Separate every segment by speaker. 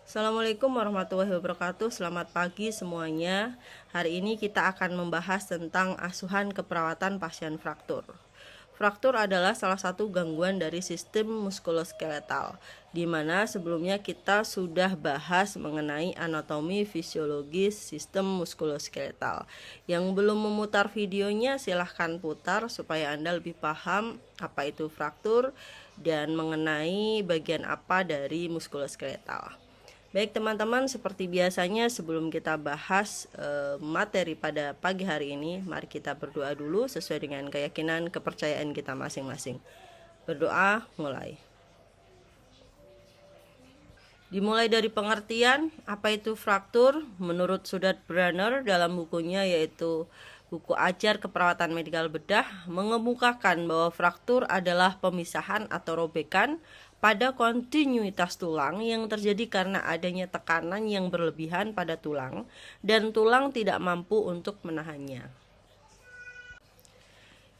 Speaker 1: Assalamualaikum warahmatullahi wabarakatuh. Selamat pagi semuanya. Hari ini kita akan membahas tentang asuhan keperawatan pasien fraktur. Fraktur adalah salah satu gangguan dari sistem muskuloskeletal, di mana sebelumnya kita sudah bahas mengenai anatomi fisiologis sistem muskuloskeletal. Yang belum memutar videonya silahkan putar supaya Anda lebih paham apa itu fraktur dan mengenai bagian apa dari muskuloskeletal. Baik teman-teman, seperti biasanya sebelum kita bahas materi pada pagi hari ini, mari kita berdoa dulu sesuai dengan keyakinan kepercayaan kita masing-masing. Berdoa, mulai. Dimulai dari pengertian apa itu fraktur menurut Sudhat Brenner dalam bukunya yaitu buku Ajar Keperawatan Medikal Bedah mengemukakan bahwa fraktur adalah pemisahan atau robekan pada kontinuitas tulang yang terjadi karena adanya tekanan yang berlebihan pada tulang dan tulang tidak mampu untuk menahannya.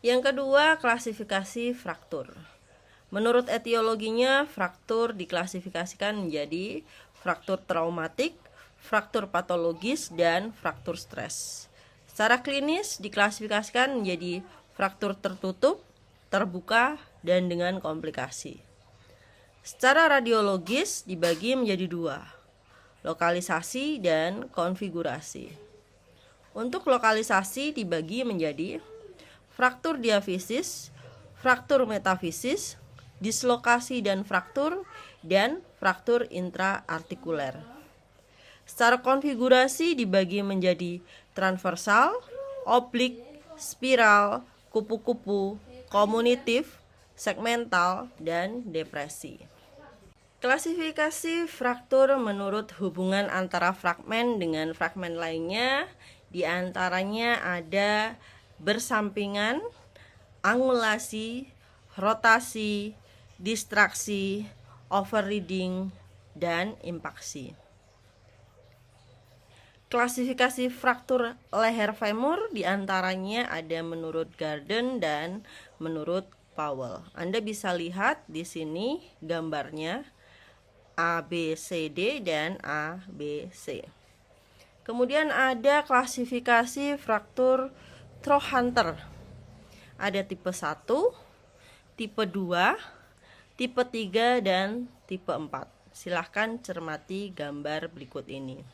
Speaker 1: Yang kedua, klasifikasi fraktur. Menurut etiologinya, fraktur diklasifikasikan menjadi fraktur traumatik, fraktur patologis, dan fraktur stres. Secara klinis diklasifikasikan menjadi fraktur tertutup, terbuka, dan dengan komplikasi. Secara radiologis dibagi menjadi dua, lokalisasi dan konfigurasi. Untuk lokalisasi dibagi menjadi fraktur diafisis, fraktur metafisis, dislokasi dan fraktur intraartikuler. Secara konfigurasi dibagi menjadi transversal, oblik, spiral, kupu-kupu, komunitif, segmental, dan depresi. Klasifikasi fraktur menurut hubungan antara fragmen dengan fragmen lainnya, di antaranya ada bersampingan, angulasi, rotasi, distraksi, overreading, dan impaksi. Klasifikasi fraktur leher femur di antaranya ada menurut Garden dan menurut Powell. Anda bisa lihat di sini gambarnya ABCD dan ABC. Kemudian ada klasifikasi fraktur Trochanter. Ada tipe 1, tipe 2, tipe 3, dan tipe 4. Silahkan cermati gambar berikut ini.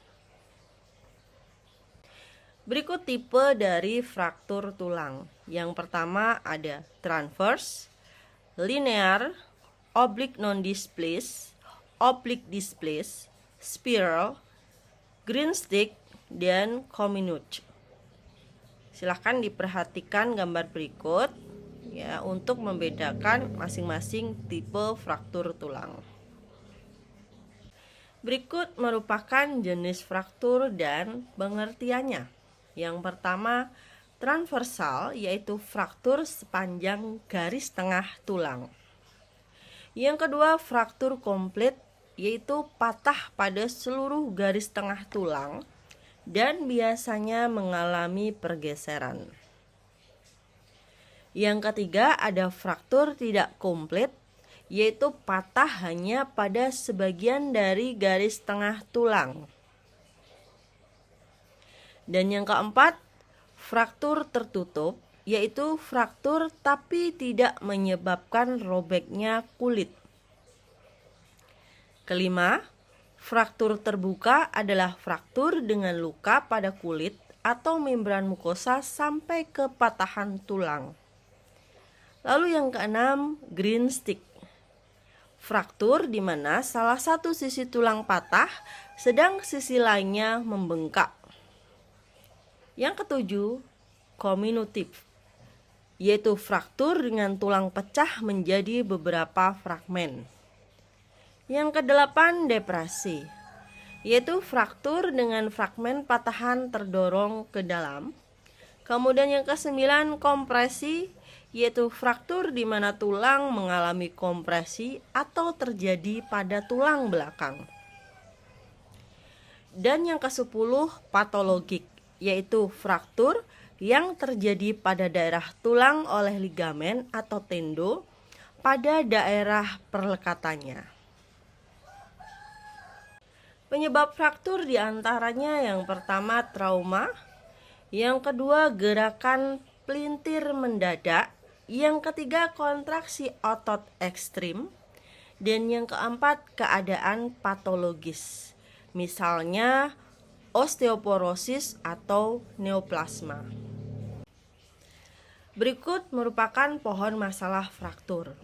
Speaker 1: Berikut tipe dari fraktur tulang. Yang pertama ada transverse, linear, oblique non-displaced, oblique displaced, spiral, green stick, dan comminute. Silahkan diperhatikan gambar berikut ya untuk membedakan masing-masing tipe fraktur tulang. Berikut merupakan jenis fraktur dan pengertiannya. Yang pertama, transversal yaitu fraktur sepanjang garis tengah tulang. Yang kedua, fraktur komplit yaitu patah pada seluruh garis tengah tulang dan biasanya mengalami pergeseran. Yang ketiga, ada fraktur tidak komplit yaitu patah hanya pada sebagian dari garis tengah tulang. Dan yang keempat, fraktur tertutup yaitu fraktur tapi tidak menyebabkan robeknya kulit. Kelima, fraktur terbuka adalah fraktur dengan luka pada kulit atau membran mukosa sampai ke patahan tulang. Lalu yang keenam, green stick. Fraktur di mana salah satu sisi tulang patah sedang sisi lainnya membengkak. Yang ketujuh, comminutive, yaitu fraktur dengan tulang pecah menjadi beberapa fragmen. Yang kedelapan, depresi, yaitu fraktur dengan fragmen patahan terdorong ke dalam. Kemudian yang kesembilan, kompresi, yaitu fraktur di mana tulang mengalami kompresi atau terjadi pada tulang belakang. Dan yang kesepuluh, patologik, yaitu fraktur yang terjadi pada daerah tulang oleh ligamen atau tendo pada daerah perlekatannya. Penyebab fraktur diantaranya yang pertama trauma, yang kedua gerakan pelintir mendadak, yang ketiga kontraksi otot ekstrim, dan yang keempat keadaan patologis, misalnya osteoporosis atau neoplasma. Berikut merupakan pohon masalah fraktur.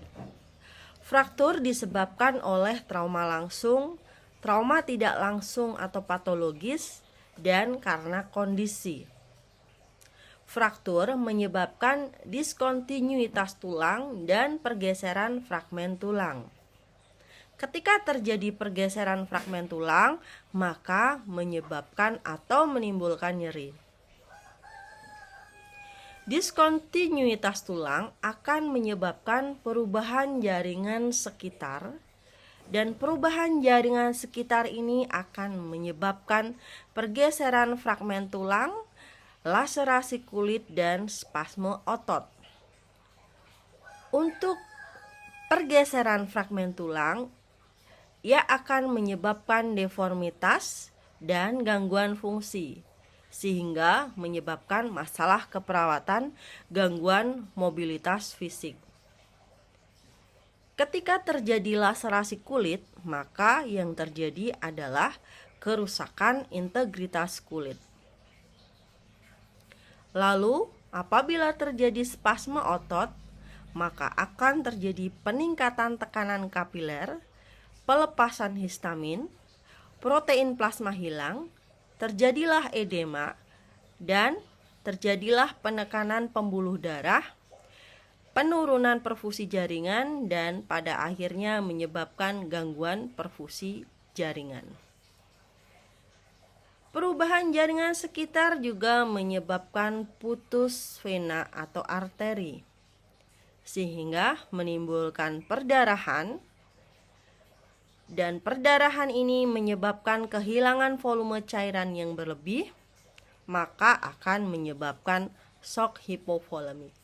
Speaker 1: Fraktur disebabkan oleh trauma langsung, trauma tidak langsung atau patologis, dan karena kondisi. Fraktur menyebabkan diskontinuitas tulang dan pergeseran fragmen tulang. Ketika terjadi pergeseran fragmen tulang, maka menyebabkan atau menimbulkan nyeri. Diskontinuitas tulang akan menyebabkan perubahan jaringan sekitar, dan perubahan jaringan sekitar ini akan menyebabkan pergeseran fragmen tulang, laserasi kulit, dan spasme otot. Untuk pergeseran fragmen tulang, ia akan menyebabkan deformitas dan gangguan fungsi, sehingga menyebabkan masalah keperawatan, gangguan mobilitas fisik. Ketika terjadi laserasi kulit, maka yang terjadi adalah kerusakan integritas kulit. Lalu, apabila terjadi spasme otot, maka akan terjadi peningkatan tekanan kapiler, pelepasan histamin, protein plasma hilang, terjadilah edema, dan terjadilah penekanan pembuluh darah, penurunan perfusi jaringan, dan pada akhirnya menyebabkan gangguan perfusi jaringan. Perubahan jaringan sekitar juga menyebabkan putus vena atau arteri, sehingga menimbulkan perdarahan, dan perdarahan ini menyebabkan kehilangan volume cairan yang berlebih, maka akan menyebabkan shock hipovolemik.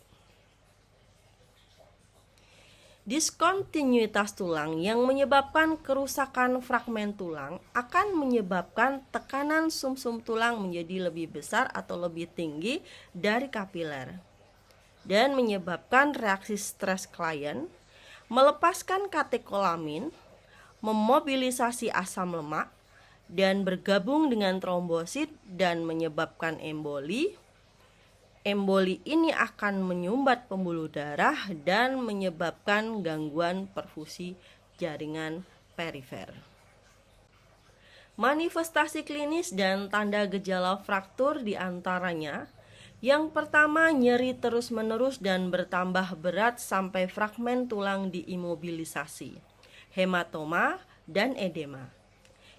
Speaker 1: Diskontinuitas tulang yang menyebabkan kerusakan fragmen tulang akan menyebabkan tekanan sumsum tulang menjadi lebih besar atau lebih tinggi dari kapiler, dan menyebabkan reaksi stres klien, melepaskan katekolamin, memobilisasi asam lemak, dan bergabung dengan trombosit dan menyebabkan emboli. Emboli ini akan menyumbat pembuluh darah dan menyebabkan gangguan perfusi jaringan perifer. Manifestasi klinis dan tanda gejala fraktur diantaranya: yang pertama, nyeri terus-menerus dan bertambah berat sampai fragmen tulang diimobilisasi, hematoma, dan edema.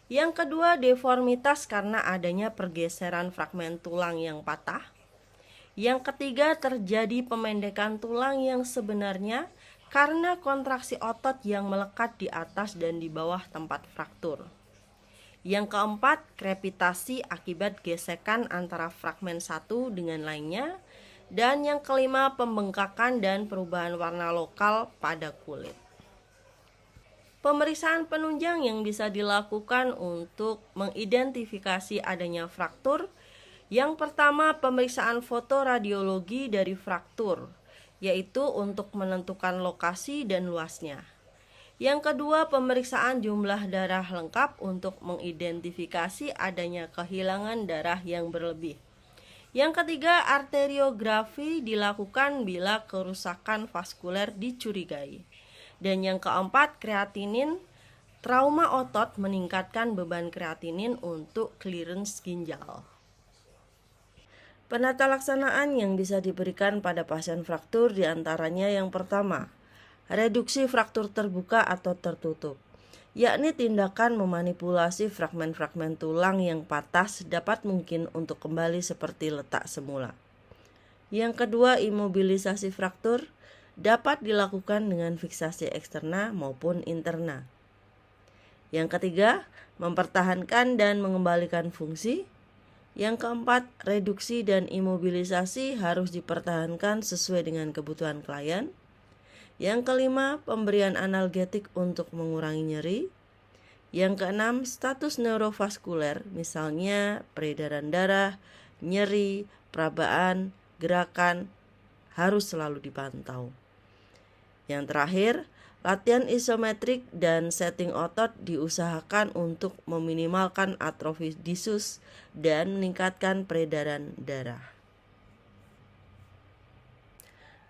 Speaker 1: Yang kedua, deformitas karena adanya pergeseran fragmen tulang yang patah. Yang ketiga, terjadi pemendekan tulang yang sebenarnya karena kontraksi otot yang melekat di atas dan di bawah tempat fraktur. Yang keempat, krepitasi akibat gesekan antara fragmen satu dengan lainnya. Dan yang kelima, pembengkakan dan perubahan warna lokal pada kulit. Pemeriksaan penunjang yang bisa dilakukan untuk mengidentifikasi adanya fraktur. Yang pertama, pemeriksaan fotoradiologi dari fraktur, yaitu untuk menentukan lokasi dan luasnya. Yang kedua, pemeriksaan jumlah darah lengkap untuk mengidentifikasi adanya kehilangan darah yang berlebih. Yang ketiga, arteriografi dilakukan bila kerusakan vaskuler dicurigai. Dan yang keempat, kreatinin. Trauma otot meningkatkan beban kreatinin untuk clearance ginjal. Penata laksanaan yang bisa diberikan pada pasien fraktur diantaranya yang pertama, reduksi fraktur terbuka atau tertutup, yakni tindakan memanipulasi fragmen-fragmen tulang yang patah sedapat mungkin untuk kembali seperti letak semula. Yang kedua, imobilisasi fraktur dapat dilakukan dengan fiksasi eksterna maupun interna. Yang ketiga, mempertahankan dan mengembalikan fungsi. Yang keempat, reduksi dan imobilisasi harus dipertahankan sesuai dengan kebutuhan klien. Yang kelima, pemberian analgetik untuk mengurangi nyeri. Yang keenam, status neurovaskuler, misalnya peredaran darah, nyeri, perabaan, gerakan, harus selalu dipantau. Yang terakhir, latihan isometrik dan setting otot diusahakan untuk meminimalkan atrofi disus dan meningkatkan peredaran darah.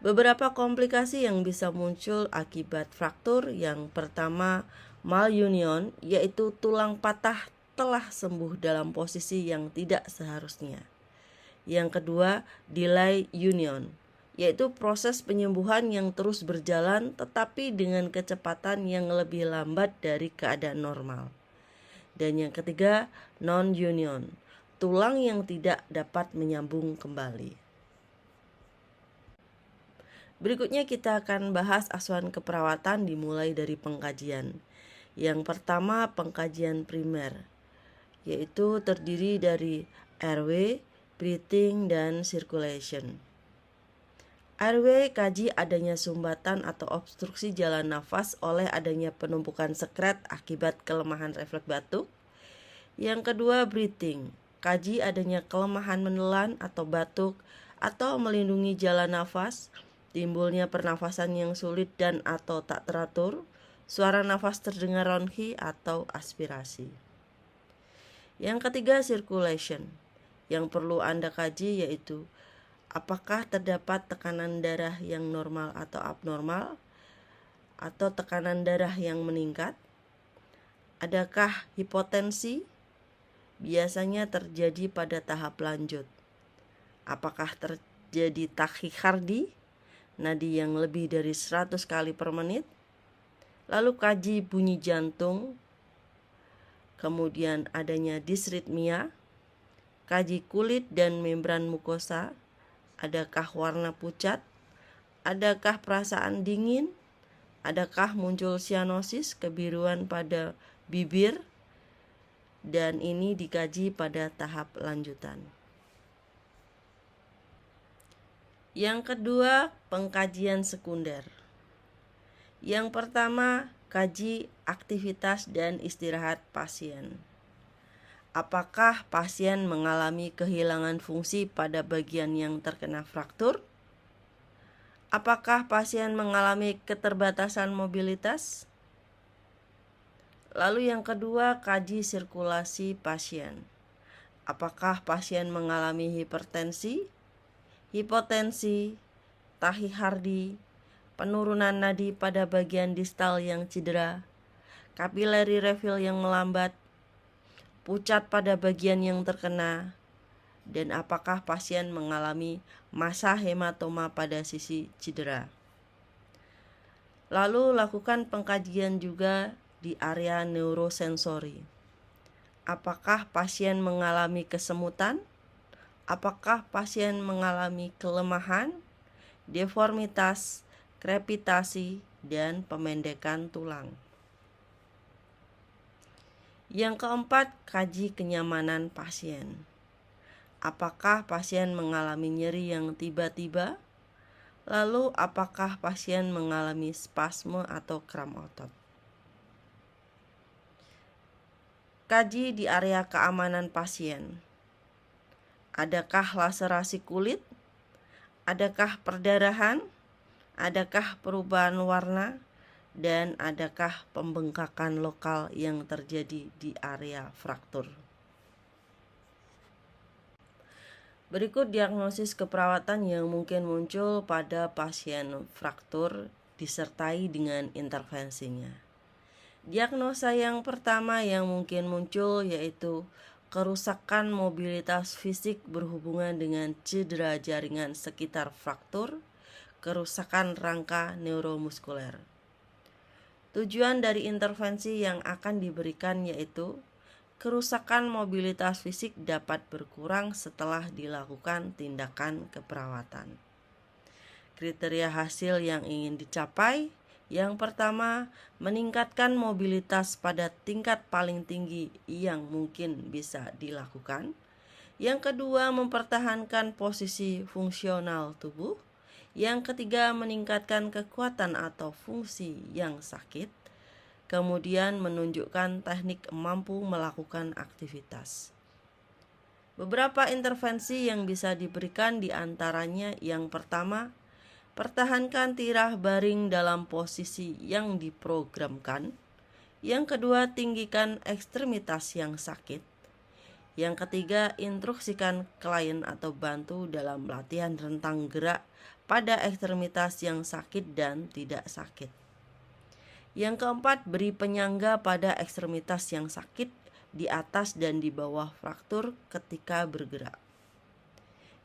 Speaker 1: Beberapa komplikasi yang bisa muncul akibat fraktur, yang pertama malunion, yaitu tulang patah telah sembuh dalam posisi yang tidak seharusnya. Yang kedua, delay union, yaitu proses penyembuhan yang terus berjalan tetapi dengan kecepatan yang lebih lambat dari keadaan normal. Dan yang ketiga, non-union, tulang yang tidak dapat menyambung kembali. Berikutnya kita akan bahas asuhan keperawatan dimulai dari pengkajian. Yang pertama, pengkajian primer, yaitu terdiri dari airway, breathing, dan circulation. Airway kaji adanya sumbatan atau obstruksi jalan nafas oleh adanya penumpukan sekret akibat kelemahan refleks batuk. Yang kedua, breathing, kaji adanya kelemahan menelan atau batuk atau melindungi jalan nafas, timbulnya pernafasan yang sulit dan atau tak teratur, suara nafas terdengar ronchi atau aspirasi. Yang ketiga, circulation, yang perlu Anda kaji yaitu apakah terdapat tekanan darah yang normal atau abnormal, atau tekanan darah yang meningkat? Adakah hipotensi? Biasanya terjadi pada tahap lanjut. Apakah terjadi takikardi, nadi yang lebih dari 100 kali per menit? Lalu kaji bunyi jantung, kemudian adanya disritmia, kaji kulit dan membran mukosa. Adakah warna pucat? Adakah perasaan dingin? Adakah muncul sianosis, kebiruan pada bibir? Dan ini dikaji pada tahap lanjutan. Yang kedua, pengkajian sekunder. Yang pertama, kaji aktivitas dan istirahat pasien. Apakah pasien mengalami kehilangan fungsi pada bagian yang terkena fraktur? Apakah pasien mengalami keterbatasan mobilitas? Lalu yang kedua, kaji sirkulasi pasien. Apakah pasien mengalami hipertensi, hipotensi, tahikardi, penurunan nadi pada bagian distal yang cedera, capillary refill yang melambat, pucat pada bagian yang terkena, dan apakah pasien mengalami massa hematoma pada sisi cedera. Lalu lakukan pengkajian juga di area neurosensori. Apakah pasien mengalami kesemutan? Apakah pasien mengalami kelemahan, deformitas, krepitasi, dan pemendekan tulang? Yang keempat, kaji kenyamanan pasien. Apakah pasien mengalami nyeri yang tiba-tiba? Lalu apakah pasien mengalami spasme atau kram otot? Kaji di area keamanan pasien. Adakah laserasi kulit? Adakah perdarahan? Adakah perubahan warna? Dan adakah pembengkakan lokal yang terjadi di area fraktur? Berikut diagnosis keperawatan yang mungkin muncul pada pasien fraktur disertai dengan intervensinya. Diagnosa yang pertama yang mungkin muncul yaitu kerusakan mobilitas fisik berhubungan dengan cedera jaringan sekitar fraktur, kerusakan rangka neuromuskuler. Tujuan dari intervensi yang akan diberikan yaitu kerusakan mobilitas fisik dapat berkurang setelah dilakukan tindakan keperawatan. Kriteria hasil yang ingin dicapai, yang pertama, meningkatkan mobilitas pada tingkat paling tinggi yang mungkin bisa dilakukan. Yang kedua, mempertahankan posisi fungsional tubuh. Yang ketiga, meningkatkan kekuatan atau fungsi yang sakit. kemudian menunjukkan teknik mampu melakukan aktivitas. Beberapa intervensi yang bisa diberikan diantaranya yang pertama, pertahankan tirah baring dalam posisi yang diprogramkan. Yang kedua, tinggikan ekstremitas yang sakit. Yang ketiga, instruksikan klien atau bantu dalam latihan rentang gerak pada ekstremitas yang sakit dan tidak sakit. Yang keempat, beri penyangga pada ekstremitas yang sakit di atas dan di bawah fraktur ketika bergerak.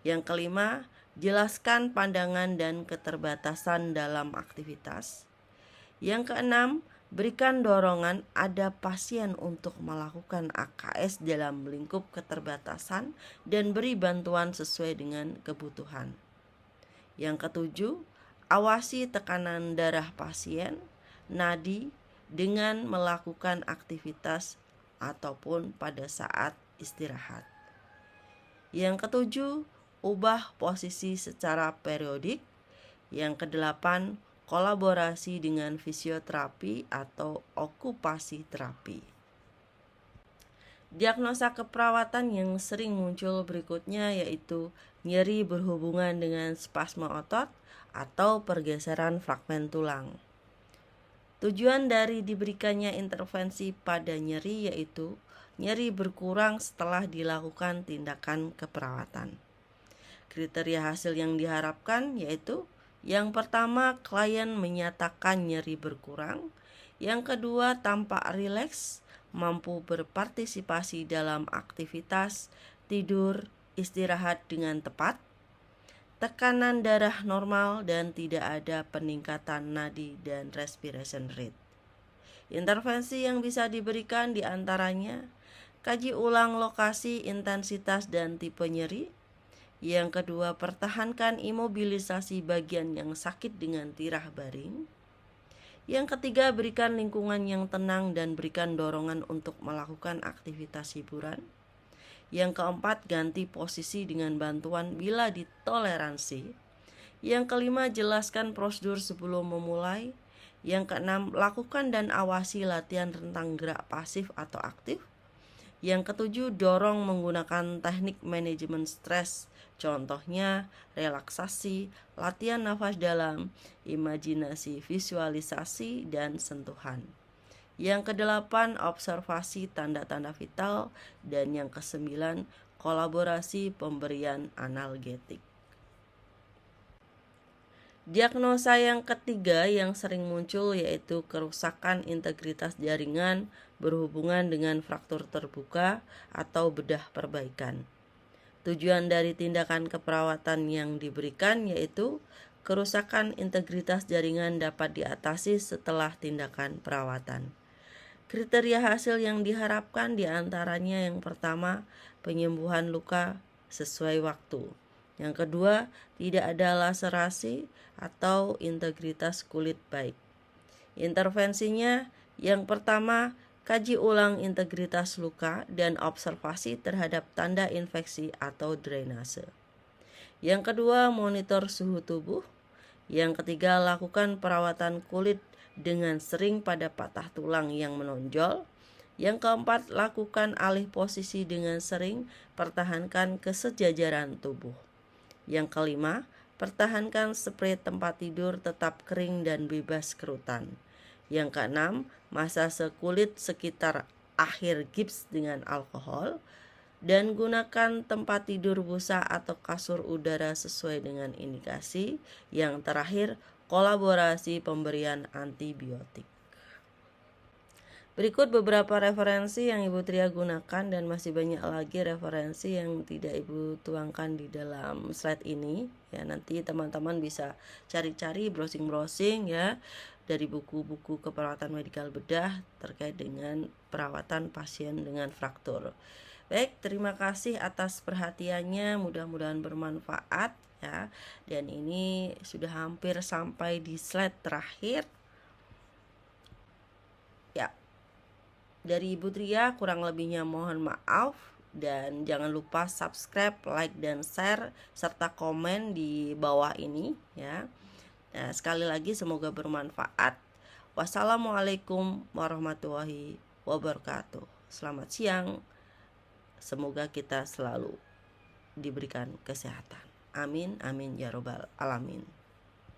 Speaker 1: Yang kelima, jelaskan pandangan dan keterbatasan dalam aktivitas. Yang keenam, berikan dorongan ada pasien untuk melakukan AKS dalam lingkup keterbatasan dan beri bantuan sesuai dengan kebutuhan. Yang ketujuh, awasi tekanan darah pasien, nadi dengan melakukan aktivitas ataupun pada saat istirahat. Yang ketujuh, ubah posisi secara periodik. Yang kedelapan, kolaborasi dengan fisioterapi atau okupasi terapi. Diagnosa keperawatan yang sering muncul berikutnya yaitu nyeri berhubungan dengan spasme otot atau pergeseran fragmen tulang. Tujuan dari diberikannya intervensi pada nyeri yaitu nyeri berkurang setelah dilakukan tindakan keperawatan. Kriteria hasil yang diharapkan yaitu yang pertama, klien menyatakan nyeri berkurang. Yang kedua, tampak rileks, mampu berpartisipasi dalam aktivitas, tidur, istirahat dengan tepat, tekanan darah normal dan tidak ada peningkatan nadi dan respiration rate. Intervensi yang bisa diberikan diantaranya, kaji ulang lokasi, intensitas, dan tipe nyeri. Yang kedua, pertahankan imobilisasi bagian yang sakit dengan tirah baring. Yang ketiga, berikan lingkungan yang tenang dan berikan dorongan untuk melakukan aktivitas hiburan. Yang keempat, ganti posisi dengan bantuan bila ditoleransi. Yang kelima, jelaskan prosedur sebelum memulai. Yang keenam, lakukan dan awasi latihan rentang gerak pasif atau aktif. Yang ketujuh, dorong menggunakan teknik manajemen stres, contohnya relaksasi, latihan nafas dalam, imajinasi, visualisasi, dan sentuhan. Yang kedelapan, observasi tanda-tanda vital. Dan yang kesembilan, kolaborasi pemberian analgetik. Diagnosa yang ketiga yang sering muncul yaitu kerusakan integritas jaringan berhubungan dengan fraktur terbuka atau bedah perbaikan. Tujuan dari tindakan keperawatan yang diberikan yaitu kerusakan integritas jaringan dapat diatasi setelah tindakan perawatan. Kriteria hasil yang diharapkan diantaranya yang pertama, penyembuhan luka sesuai waktu. Yang kedua, tidak ada laserasi atau integritas kulit baik. Intervensinya yang pertama, kaji ulang integritas luka dan observasi terhadap tanda infeksi atau drainase. Yang kedua, monitor suhu tubuh. Yang ketiga, lakukan perawatan kulit dengan sering pada patah tulang yang menonjol. Yang keempat, lakukan alih posisi dengan sering, pertahankan kesejajaran tubuh. Yang kelima, pertahankan spray tempat tidur tetap kering dan bebas kerutan. Yang keenam, masase kulit sekitar akhir gips dengan alkohol. Dan gunakan tempat tidur busa atau kasur udara sesuai dengan indikasi. Yang terakhir, kolaborasi pemberian antibiotik. Berikut beberapa referensi yang Ibu Tria gunakan dan masih banyak lagi referensi yang tidak Ibu tuangkan di dalam slide ini. Ya, nanti teman-teman bisa cari-cari, browsing-browsing ya dari buku-buku keperawatan medikal bedah terkait dengan perawatan pasien dengan fraktur. Baik, terima kasih atas perhatiannya, mudah-mudahan bermanfaat ya. Dan ini sudah hampir sampai di slide terakhir. Ya. Dari Ibu Tria kurang lebihnya mohon maaf dan jangan lupa subscribe, like dan share serta komen di bawah ini ya. Nah, sekali lagi semoga bermanfaat. Wassalamualaikum warahmatullahi wabarakatuh. Selamat siang. Semoga kita selalu diberikan kesehatan. Amin, amin ya robbal alamin.